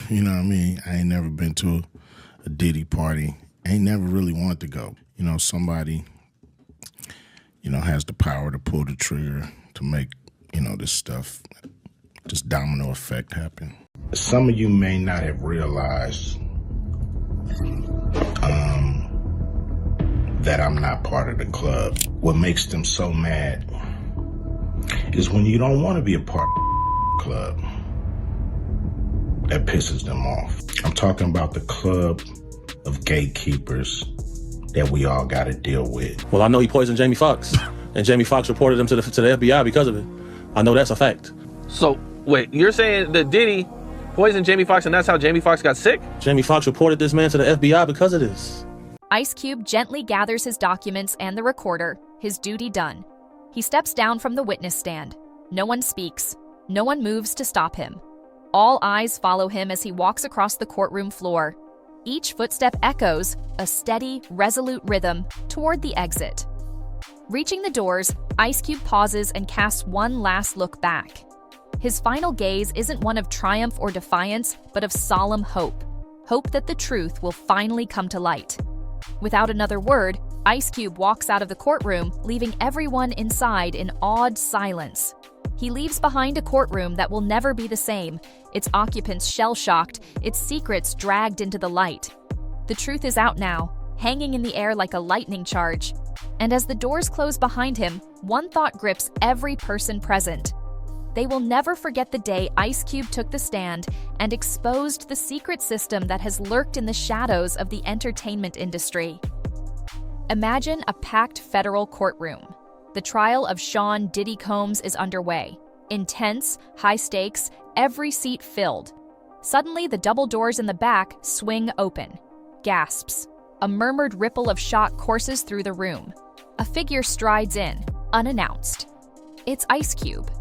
You know what I mean? I ain't never been to a Diddy party. I ain't never really wanted to go. You know, somebody, has the power to pull the trigger to make, this stuff, this domino effect happen. Some of you may not have realized that I'm not part of the club. What makes them so mad is when you don't want to be a part of the club. That pisses them off. I'm talking about the club of gatekeepers that we all got to deal with. Well, I know he poisoned Jamie Foxx, and Jamie Foxx reported him to the FBI because of it. I know that's a fact. So, wait, you're saying that Diddy poisoned Jamie Foxx and that's how Jamie Foxx got sick? Jamie Foxx reported this man to the FBI because of this. Ice Cube gently gathers his documents and the recorder, his duty done. He steps down from the witness stand. No one speaks. No one moves to stop him. All eyes follow him as he walks across the courtroom floor. Each footstep echoes, a steady, resolute rhythm, toward the exit. Reaching the doors, Ice Cube pauses and casts one last look back. His final gaze isn't one of triumph or defiance, but of solemn hope. Hope that the truth will finally come to light. Without another word, Ice Cube walks out of the courtroom, leaving everyone inside in awed silence. He leaves behind a courtroom that will never be the same, its occupants shell-shocked, its secrets dragged into the light. The truth is out now, hanging in the air like a lightning charge. And as the doors close behind him, one thought grips every person present. They will never forget the day Ice Cube took the stand and exposed the secret system that has lurked in the shadows of the entertainment industry. Imagine a packed federal courtroom. The trial of Sean Diddy Combs is underway. Intense, high stakes, every seat filled. Suddenly, the double doors in the back swing open. Gasps. A murmured ripple of shock courses through the room. A figure strides in, unannounced. It's Ice Cube.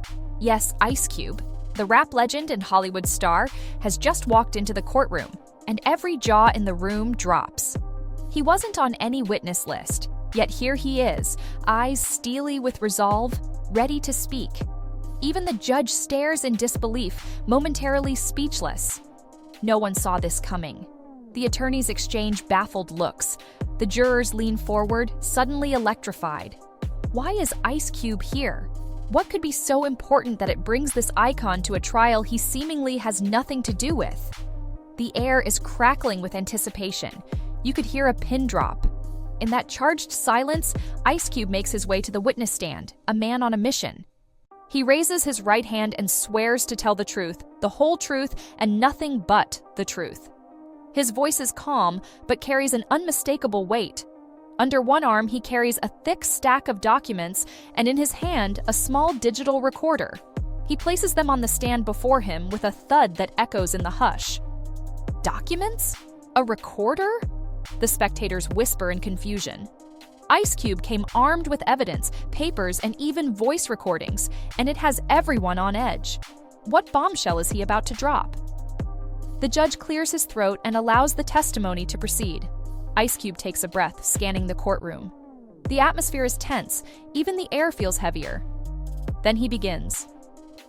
Yes, Ice Cube, the rap legend and Hollywood star, has just walked into the courtroom, and every jaw in the room drops. He wasn't on any witness list, yet here he is, eyes steely with resolve, ready to speak. Even the judge stares in disbelief, momentarily speechless. No one saw this coming. The attorneys exchange baffled looks. The jurors lean forward, suddenly electrified. Why is Ice Cube here? What could be so important that it brings this icon to a trial he seemingly has nothing to do with? The air is crackling with anticipation. You could hear a pin drop. In that charged silence, Ice Cube makes his way to the witness stand, a man on a mission. He raises his right hand and swears to tell the truth, the whole truth, and nothing but the truth. His voice is calm, but carries an unmistakable weight. Under one arm, he carries a thick stack of documents, and in his hand, a small digital recorder. He places them on the stand before him with a thud that echoes in the hush. Documents? A recorder? The spectators whisper in confusion. Ice Cube came armed with evidence, papers, and even voice recordings, and it has everyone on edge. What bombshell is he about to drop? The judge clears his throat and allows the testimony to proceed. Ice Cube takes a breath, scanning the courtroom. The atmosphere is tense, even the air feels heavier. Then he begins.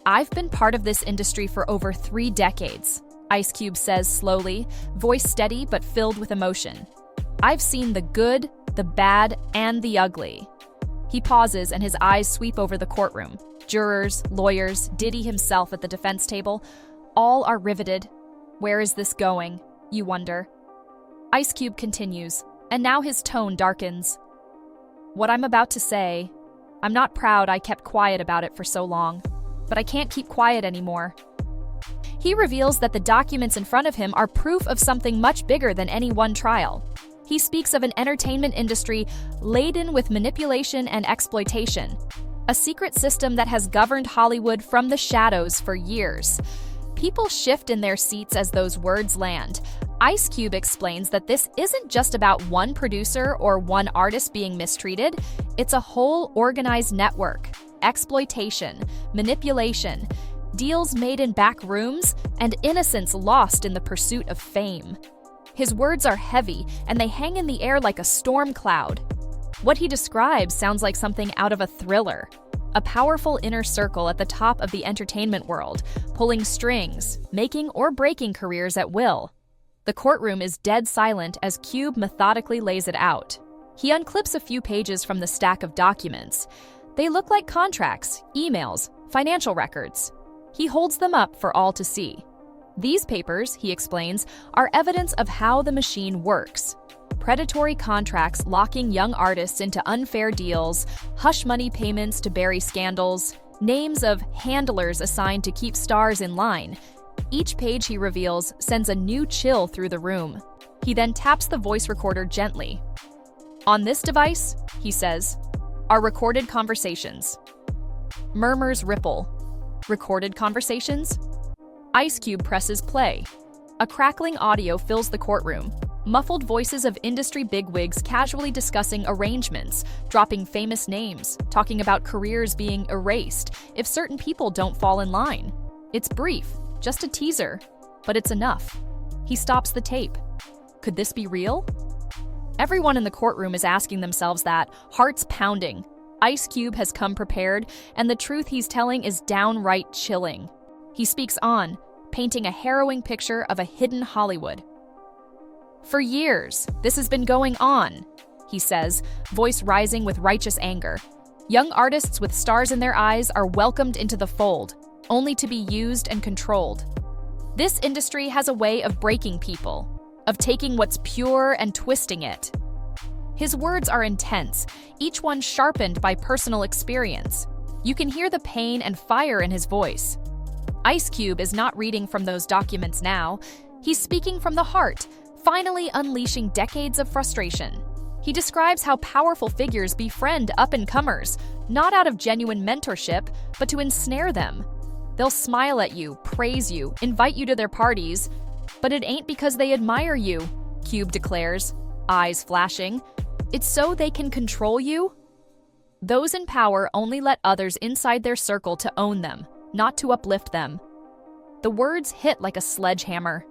I've been part of this industry for over 3 decades, Ice Cube says slowly, voice steady but filled with emotion. I've seen the good, the bad, and the ugly. He pauses and his eyes sweep over the courtroom. Jurors, lawyers, Diddy himself at the defense table, all are riveted. Where is this going? You wonder. Ice Cube continues, and now his tone darkens. What I'm about to say, I'm not proud I kept quiet about it for so long, but I can't keep quiet anymore. He reveals that the documents in front of him are proof of something much bigger than any one trial. He speaks of an entertainment industry laden with manipulation and exploitation, a secret system that has governed Hollywood from the shadows for years. People shift in their seats as those words land. Ice Cube explains that this isn't just about one producer or one artist being mistreated. It's a whole organized network. Exploitation, manipulation, deals made in back rooms, and innocence lost in the pursuit of fame. His words are heavy, and they hang in the air like a storm cloud. What he describes sounds like something out of a thriller. a powerful inner circle at the top of the entertainment world, pulling strings, making or breaking careers at will. The courtroom is dead silent as Cube methodically lays it out. He unclips a few pages from the stack of documents. They look like contracts, emails, financial records. He holds them up for all to see. These papers, he explains, are evidence of how the machine works. Predatory contracts locking young artists into unfair deals, hush money payments to bury scandals, names of handlers assigned to keep stars in line. Each page, he reveals, sends a new chill through the room. He then taps the voice recorder gently. On this device, he says, are recorded conversations. Murmurs ripple. Recorded conversations? Ice Cube presses play. A crackling audio fills the courtroom. Muffled voices of industry bigwigs casually discussing arrangements, dropping famous names, talking about careers being erased if certain people don't fall in line. It's brief, just a teaser, but it's enough. He stops the tape. Could this be real? Everyone in the courtroom is asking themselves that, hearts pounding. Ice Cube has come prepared, and the truth he's telling is downright chilling. He speaks on, painting a harrowing picture of a hidden Hollywood. For years, this has been going on, he says, voice rising with righteous anger. Young artists with stars in their eyes are welcomed into the fold, only to be used and controlled. This industry has a way of breaking people, of taking what's pure and twisting it. His words are intense, each one sharpened by personal experience. You can hear the pain and fire in his voice. Ice Cube is not reading from those documents now. He's speaking from the heart, finally unleashing decades of frustration. He describes how powerful figures befriend up-and-comers, not out of genuine mentorship, but to ensnare them. They'll smile at you, praise you, invite you to their parties, but it ain't because they admire you, Cube declares, eyes flashing. It's so they can control you. Those in power only let others inside their circle to own them, not to uplift them. The words hit like a sledgehammer.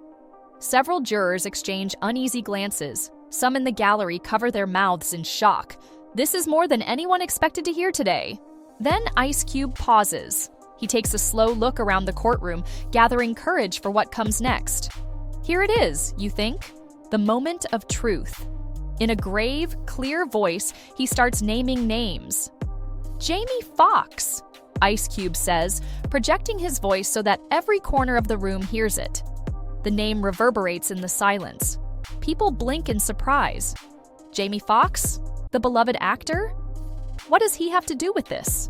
Several jurors exchange uneasy glances. Some in the gallery cover their mouths in shock. This is more than anyone expected to hear today. Then Ice Cube pauses. He takes a slow look around the courtroom, gathering courage for what comes next. Here it is, you think? The moment of truth. In a grave, clear voice, he starts naming names. Jamie Foxx, Ice Cube says, projecting his voice so that every corner of the room hears it. The name reverberates in the silence. People blink in surprise. Jamie Foxx? The beloved actor? What does he have to do with this?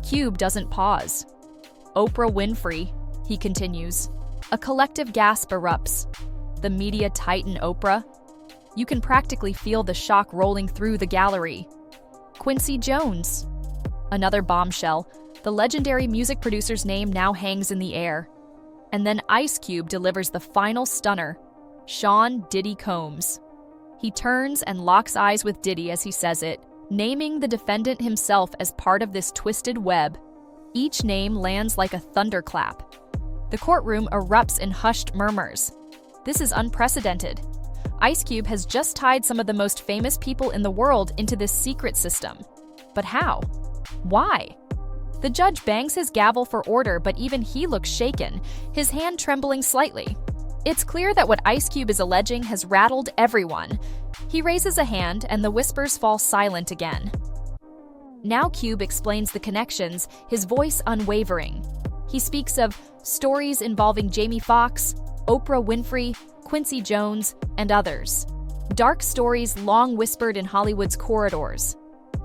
Cube doesn't pause. Oprah Winfrey, he continues. A collective gasp erupts. The media titan Oprah. You can practically feel the shock rolling through the gallery. Quincy Jones. Another bombshell. The legendary music producer's name now hangs in the air. And then Ice Cube delivers the final stunner. Sean Diddy Combs. He turns and locks eyes with Diddy as he says it, naming the defendant himself as part of this twisted web. Each name lands like a thunderclap. The courtroom erupts in hushed murmurs. This is unprecedented. Ice Cube has just tied some of the most famous people in the world into this secret system. But how? Why? The judge bangs his gavel for order, but even he looks shaken, his hand trembling slightly. It's clear that what Ice Cube is alleging has rattled everyone. He raises a hand, and the whispers fall silent again. Now Cube explains the connections, his voice unwavering. He speaks of stories involving Jamie Foxx, Oprah Winfrey, Quincy Jones, and others. Dark stories long whispered in Hollywood's corridors.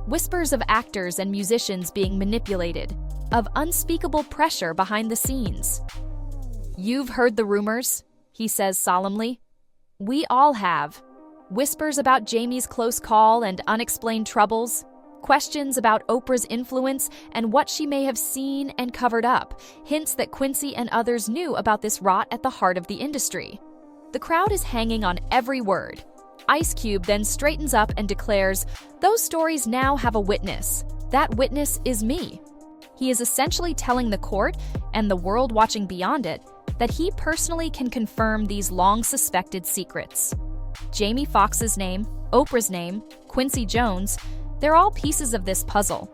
Whispers of actors and musicians being manipulated, of unspeakable pressure behind the scenes. You've heard the rumors, he says solemnly. We all have. Whispers about Jamie's close call and unexplained troubles. Questions about Oprah's influence and what she may have seen and covered up. Hints that Quincy and others knew about this rot at the heart of the industry. The crowd is hanging on every word. Ice Cube then straightens up and declares, those stories now have a witness. That witness is me. He is essentially telling the court, and the world watching beyond it, that he personally can confirm these long-suspected secrets. Jamie Foxx's name, Oprah's name, Quincy Jones, they're all pieces of this puzzle.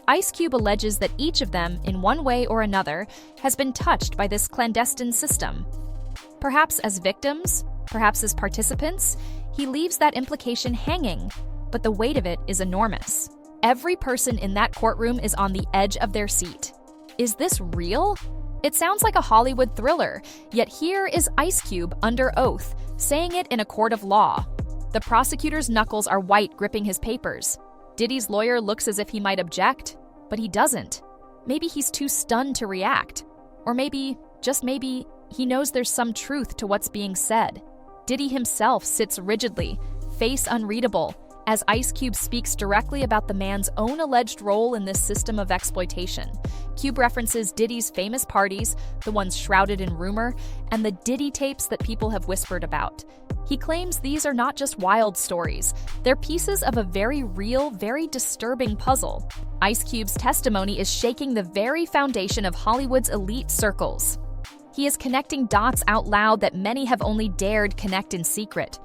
Ice Cube alleges that each of them, in one way or another, has been touched by this clandestine system. Perhaps as victims, perhaps as participants, he leaves that implication hanging, but the weight of it is enormous. Every person in that courtroom is on the edge of their seat. Is this real? It sounds like a Hollywood thriller, yet here is Ice Cube under oath, saying it in a court of law. The prosecutor's knuckles are white, gripping his papers. Diddy's lawyer looks as if he might object, but he doesn't. Maybe he's too stunned to react. Or maybe, just maybe, he knows there's some truth to what's being said. Diddy himself sits rigidly, face unreadable, as Ice Cube speaks directly about the man's own alleged role in this system of exploitation. Cube references Diddy's famous parties, the ones shrouded in rumor, and the Diddy tapes that people have whispered about. He claims these are not just wild stories, they're pieces of a very real, very disturbing puzzle. Ice Cube's testimony is shaking the very foundation of Hollywood's elite circles. He is connecting dots out loud that many have only dared connect in secret.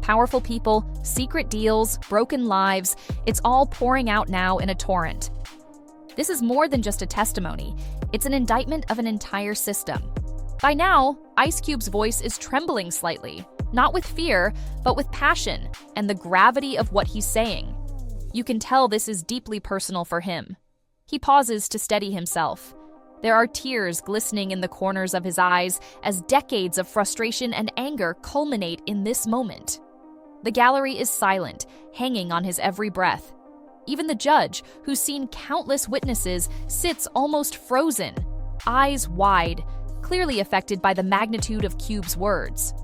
Powerful people, secret deals, broken lives, it's all pouring out now in a torrent. This is more than just a testimony, it's an indictment of an entire system. By now, Ice Cube's voice is trembling slightly, not with fear, but with passion and the gravity of what he's saying. You can tell this is deeply personal for him. He pauses to steady himself. There are tears glistening in the corners of his eyes as decades of frustration and anger culminate in this moment. The gallery is silent, hanging on his every breath. Even the judge, who's seen countless witnesses, sits almost frozen, eyes wide, clearly affected by the magnitude of Cube's words.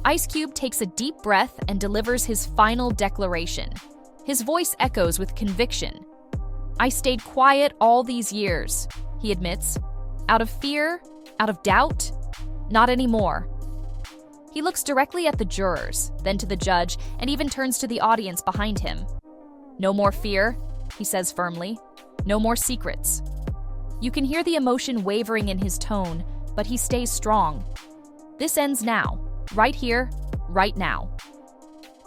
Ice Cube takes a deep breath and delivers his final declaration. His voice echoes with conviction. "I stayed quiet all these years," he admits. "Out of fear? Out of doubt? Not anymore." He looks directly at the jurors, then to the judge, and even turns to the audience behind him. "No more fear," he says firmly. "No more secrets." You can hear the emotion wavering in his tone, but he stays strong. This ends now, right here, right now.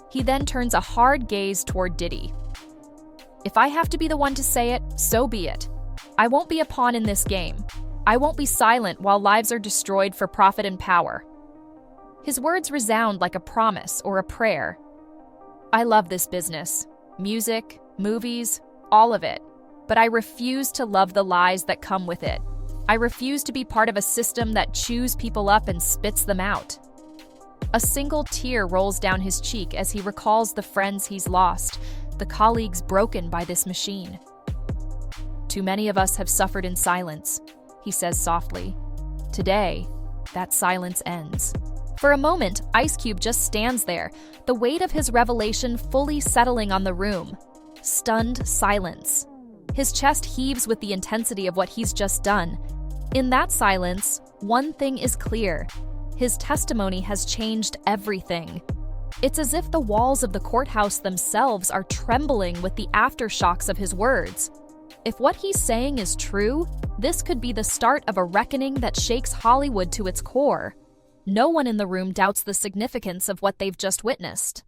He then turns a hard gaze toward Diddy. "If I have to be the one to say it, so be it. I won't be a pawn in this game. I won't be silent while lives are destroyed for profit and power." His words resound like a promise or a prayer. "I love this business. Music, movies, all of it. But I refuse to love the lies that come with it. I refuse to be part of a system that chews people up and spits them out." A single tear rolls down his cheek as he recalls the friends he's lost, the colleagues broken by this machine. "Too many of us have suffered in silence," he says softly. "Today, that silence ends." For a moment, Ice Cube just stands there, the weight of his revelation fully settling on the room. Stunned silence. His chest heaves with the intensity of what he's just done. In that silence, one thing is clear. His testimony has changed everything. It's as if the walls of the courthouse themselves are trembling with the aftershocks of his words. If what he's saying is true, this could be the start of a reckoning that shakes Hollywood to its core. No one in the room doubts the significance of what they've just witnessed.